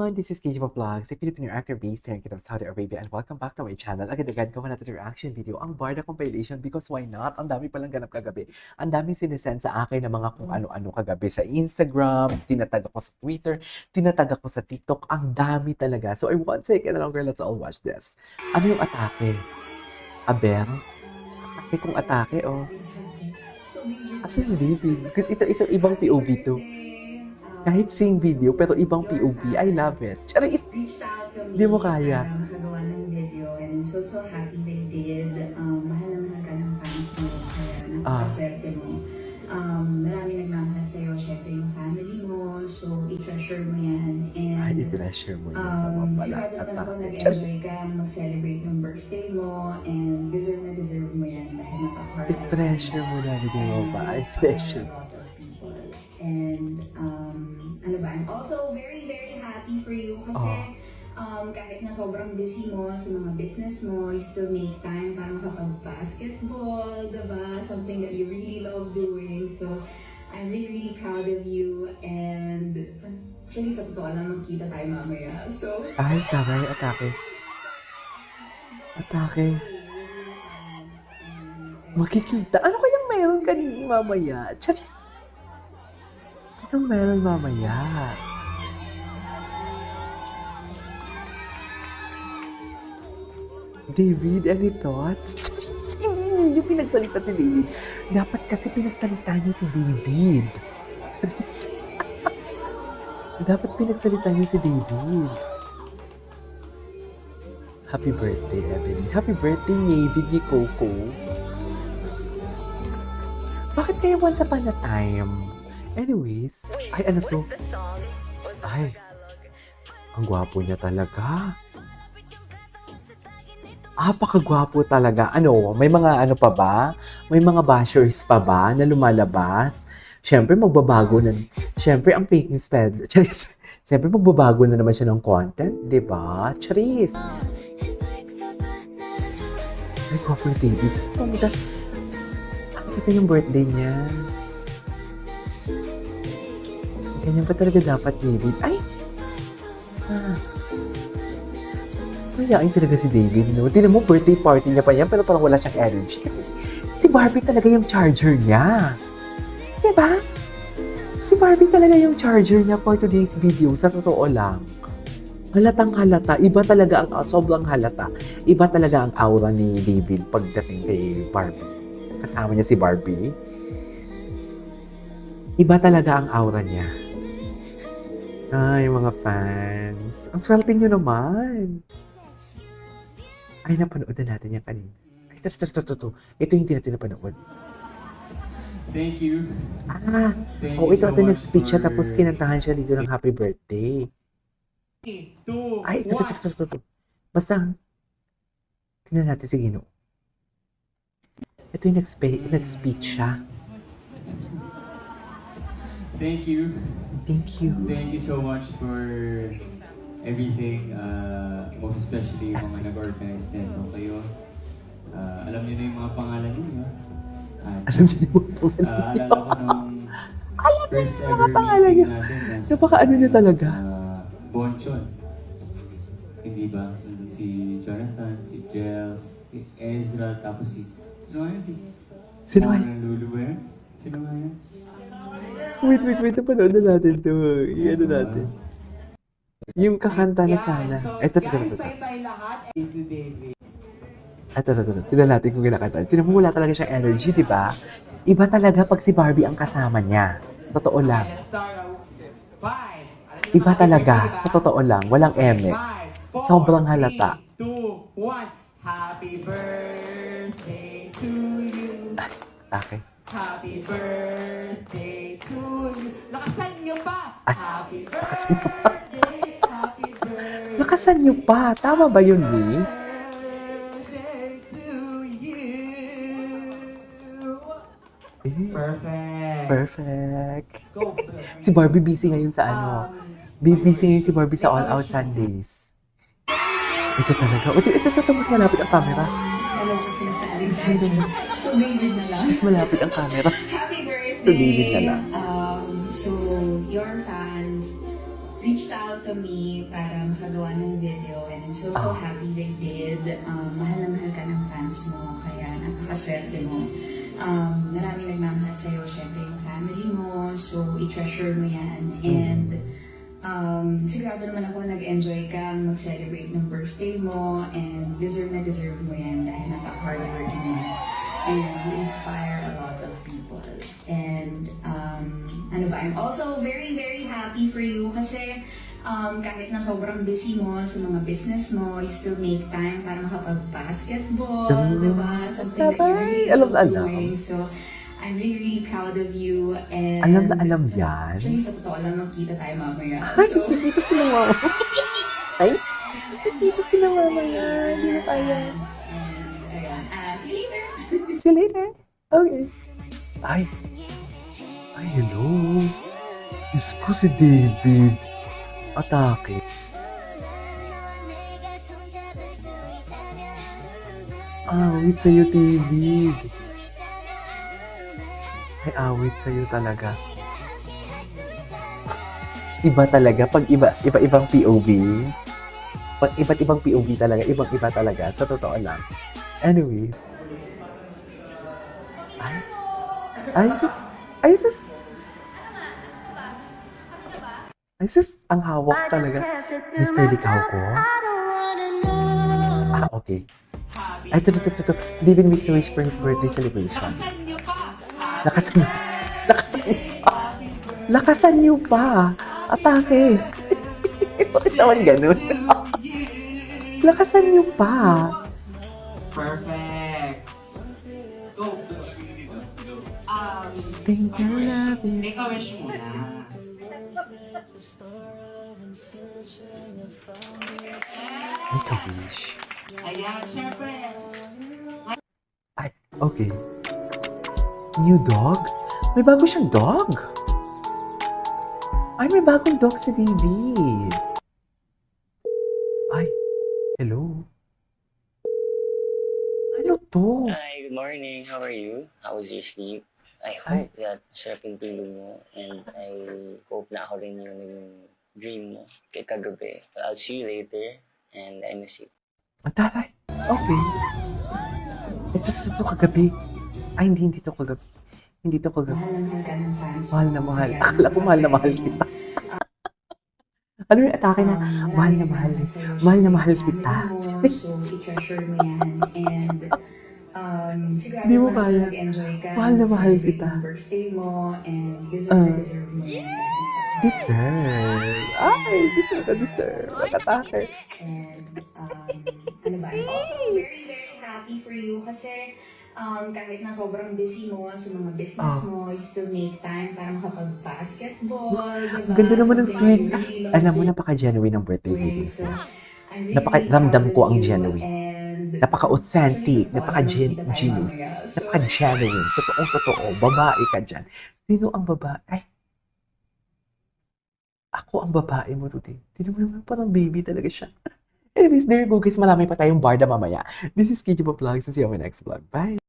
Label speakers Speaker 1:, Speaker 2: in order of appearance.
Speaker 1: everyone, this is KJ Vlogs, a Filipino actor based here in Kingdom, Saudi Arabia, and welcome back to my channel. Agad-agad gawa natin reaction video, ang Barda compilation, because why not? Ang dami palang ganap kagabi. Ang daming sinesend sa akin ng mga kung ano-ano kagabi sa Instagram, tinatag ako sa Twitter, tinatag ako sa TikTok, ang dami talaga. So I won't take any longer, let's all watch this. Ano yung atake? Aber? Atake kung atake, oh. Asa si David? Because ito ibang POV to. Kahit same video, pero ibang POV. I love it. Charis! Hindi mo kaya.
Speaker 2: Nakagawa ng video and I'm so happy they did. Mahal na mahal ka ng fans mo. Kaya napakaswerte mo. Marami nagmamahal sa'yo. Siyempre yung family mo. So, i-treasure mo yan. And,
Speaker 1: Ay, i-treasure mo yan. Naman pala.
Speaker 2: Sigurado naman ko
Speaker 1: Atake.
Speaker 2: nag-enjoy ka mag-celebrate ng birthday mo. And deserve mo yan. Dahil napaka-hard.
Speaker 1: I-treasure mo na. Hindi mo ba? I-treasure.
Speaker 2: And ano ba, I'm also very happy for you kasi kahit na sobrang busy mo sa mga business mo, you still make time para makapag-basketball, diba? Something that you really love doing. So, I'm really proud of you and actually sa totoo lang magkita tayo mamaya. So,
Speaker 1: Ay, taray. Atake. Atake. Makikita. Ano kayang meron ka ni mamaya? Charis! Anong meron mamaya? David, any thoughts? Charis! Hindi pinagsalita si David. Dapat kasi pinagsalita niyo si David. Charis! Dapat pinagsalita niyo si David. Happy birthday, Evelyn. Happy birthday, David ni Coco. Bakit kayo once upon a time? Anyways, ay ano to? Ay, ang gwapo niya talaga. Apakagwapo talaga. Ano, may mga ano pa ba? May mga bashers pa ba na lumalabas? Siyempre, magbabago na. Siyempre, ang fake news peddler. Charis. Siyempre, magbabago na naman siya ng content. Diba? Charis. Ay, gwapo yung David. Ito yung birthday niya. Ganyan pa talaga dapat, David. Ay! Mayain talaga si David, no? Tinan mo, birthday party niya pa yan, pero parang wala siyang energy. Kasi si Barbie talaga yung charger niya. Diba? Si Barbie talaga yung charger niya for today's video. Sa totoo lang. Halatang halata. Iba talaga ang, sobrang halata. Iba talaga ang aura ni David pagdating kay Barbie. Kasama niya si Barbie. Iba talaga ang aura niya. Ay, mga fans. Ang swerte nyo naman. Ay, napanood na natin yan kanina. Ay, ito. Ito yung natin napanood.
Speaker 3: Thank you. Thank you
Speaker 1: Ito
Speaker 3: so much
Speaker 1: nag-speech siya
Speaker 3: for-
Speaker 1: tapos kinantahan siya dito ng happy birthday.
Speaker 3: 2,
Speaker 1: Ay, ito. Basta, tingnan natin si Gino. Ito yung nag-speech siya.
Speaker 3: Thank you.
Speaker 1: Thank you.
Speaker 3: Thank you so much for everything. Most especially yung mga nag-organize nito kayo. Alam niyo na yung mga pangalan niyo.
Speaker 1: Alam niyo yung mga pangalan.
Speaker 3: Alala ko nung first
Speaker 1: yung mga
Speaker 3: ever
Speaker 1: pangalan niyo.
Speaker 3: meeting natin.
Speaker 1: Napaka-ano niyo talaga.
Speaker 3: Bonchon. Hindi ba? Si Jonathan, si Jels, si Ezra, tapos si... Sino nga yun?
Speaker 1: Sino nga
Speaker 3: Mona Lulu ba yun? Sino nga yun?
Speaker 1: Wait. Napanood na natin to. Ano natin. Yung kakanta na sana. Ito. Ito. Tignan natin kung kinakanta. Tignan mo, wala talaga siyang energy, di ba? Iba talaga pag si Barbie ang kasama niya. Totoo lang. Iba talaga. Sa totoo lang. Walang eme. Sobrang halata.
Speaker 4: 2, 1. Happy birthday to you.
Speaker 1: Okay.
Speaker 4: Happy birthday to you. Lakasan niyo pa.
Speaker 1: Ay,
Speaker 4: Happy
Speaker 1: lakasan niyo pa.
Speaker 4: birthday. Happy birthday
Speaker 1: Lakasan niyo pa. Tama ba yun, Lee?
Speaker 4: to you. Perfect.
Speaker 1: Perfect.
Speaker 4: Go.
Speaker 1: Si Barbie busy ngayon sa ano. Busy ngayon si Barbie sa All Out Sundays. Ito talaga. Ito. Mas malapit ang camera.
Speaker 2: Alam ko sinasabi sa So, David na lang.
Speaker 1: Mas malapit ang camera.
Speaker 2: Happy birthday!
Speaker 1: So, David na lang.
Speaker 2: So, your fans reached out to me para makagawa ng video, and I'm so happy they did. Mahal na mahal ka ng fans mo, kaya napakaswerte mo. Maraming nagmamahal sa'yo, syempre yung family mo, so i-treasure mo yan. And sigurado naman ako nag-enjoy kang mag-celebrate ng birthday mo, and deserve na deserve mo yan dahil napaka-hardworking mo. And you inspire a lot of people. And I'm also very, very happy for you kasi kahit na sobrang busy mo sa mga business mo, you still make time para makapag-basketball, diba? Something that you're really
Speaker 1: Alam na alam.
Speaker 2: doing. So, I'm really, really proud of you. And
Speaker 1: Alam na alam yan.
Speaker 2: actually, sa totoo lang, magkita tayo mamaya.
Speaker 1: Ay,
Speaker 2: So,
Speaker 1: dito sila mama. Ay, dito sila mama yan. Hindi na kaya.
Speaker 2: and, ayan. See you later!
Speaker 1: See you later. Okay. Ay, hello. Diyos ko si David. Atake. Awit sa'yo, David. Ay, awit sa'yo talaga. Iba talaga. Pag iba-ibang POV. Pag iba't ibang POV talaga. Ibang-iba talaga. Sa totoo lang. Anyways. Ay, sus, ang hawak talaga. Mr. Likaw ko. Okay. Ay, ito. David makes a wish for his birthday celebration.
Speaker 4: Lakasan nyo pa!
Speaker 1: Lakasan niyo pa! Atake! Bakit naman ganun? Lakasan niyo pa!
Speaker 4: Perfect! Go!
Speaker 1: Thank you, love you.
Speaker 4: Make a wish muna.
Speaker 1: Make a wish.
Speaker 4: Ayan, syempre.
Speaker 1: Ay, okay. New dog? May bago siyang dog? Ay, may bagong dog si David. Ay, hello. Ano to?
Speaker 5: Hi, good morning. How are you? How was your sleep? I
Speaker 1: Hi.
Speaker 5: hope that sarap yung tulog mo, and I hope na ako rin yung naging dream mo kay kagabi. But I'll see you later, and I miss you.
Speaker 1: Tatay. Okay. Ito kagabi. Ay, hindi to kagabi. Hindi to kagabi.
Speaker 2: Mahal na mahal ka ng fans mo.
Speaker 1: Mahal na mahal.
Speaker 2: Kaya
Speaker 1: Akala ko mahal na mahal kita. Ano yung atake na? Mahal na mahal. Mahal na mahal kita.
Speaker 2: So, i-treasure mo yan. And, sigurado
Speaker 1: Di mo
Speaker 2: naman
Speaker 1: kaya.
Speaker 2: nag-enjoy ka.
Speaker 1: Mahal na mahal
Speaker 2: celebrate
Speaker 1: kita.
Speaker 2: yung birthday mo, and deserve na deserve mo yan.
Speaker 1: Deserve. Ay, deserve. Atake.
Speaker 2: And, I'm also very, very happy for you kasi kahit na sobrang busy mo sa mga business mo, you still make time para makapag-basketball, diba?
Speaker 1: Ang ganda naman ng
Speaker 2: Something
Speaker 1: sweet.
Speaker 2: that you really love
Speaker 1: Alam mo,
Speaker 2: doing.
Speaker 1: napaka-genuine ng birthday ni
Speaker 2: So,
Speaker 1: Daisy.
Speaker 2: I'm really,
Speaker 1: Napaka-ramdam
Speaker 2: really
Speaker 1: ko ang
Speaker 2: proud of you,
Speaker 1: genuine.
Speaker 2: and
Speaker 1: Napaka-authentic.
Speaker 2: actually,
Speaker 1: Napaka-genuine.
Speaker 2: mamaya. So,
Speaker 1: Napaka-genuine. Totoong-totoo. Babae ka dyan. Sino ang babae? Ay, ako ang babae mo today. Tignan mo naman, parang baby talaga siya. Anyways, there you go guys. Marami pa tayong barda mamaya. This is Kiki Vlogs. See you on my next vlog. Bye!